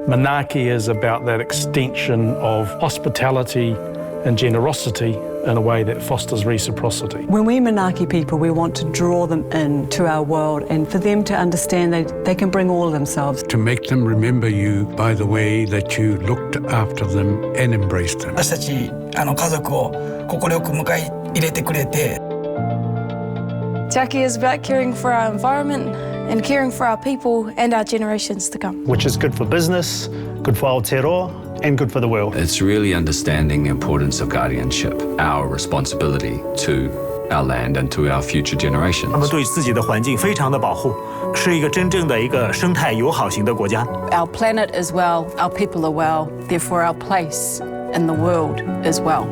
Manaaki is about that extension of hospitality and generosity in a way that fosters reciprocity. When we Manaaki people, we want to draw them into our world and for them to understand they can bring all of themselves. To make them remember you by the way that you looked after them and embraced them. 私たち家族を快く迎え入れてくれて。Te Aki is about caring for our environment and caring for our people and our generations to come. Which is good for business, good for Aotearoa, and good for the world. It's really understanding the importance of guardianship, our responsibility to our land and to our future generations. 他们对自己的环境非常的保护，是一个真正的一个生态友好型的国家。Our planet is well, our people are well, therefore our place in the world is well.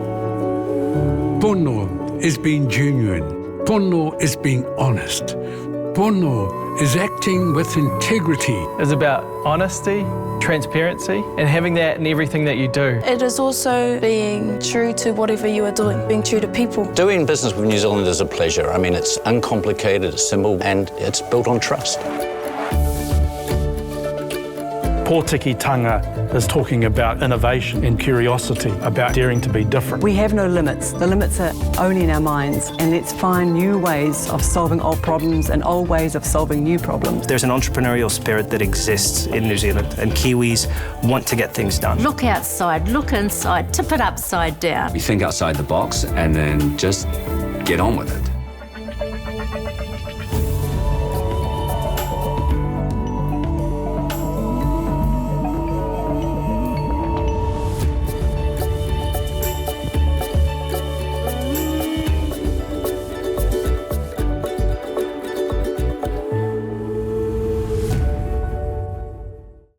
Pono is being genuine. Pono is being honest. Pono is acting with integrity. It's about honesty, transparency, and having that in everything that you do. It is also being true to whatever you are doing, being true to people. Doing business with New Zealand is a pleasure. I mean, it's uncomplicated, it's simple, and it's built on trust. Pōtikitanga is talking about innovation and curiosity, about daring to be different. We have no limits. The limits are only in our minds, and let's find new ways of solving old problems and old ways of solving new problems. There's an entrepreneurial spirit that exists in New Zealand, and Kiwis want to get things done. Look outside, look inside, tip it upside down. We think outside the box and then just get on with it.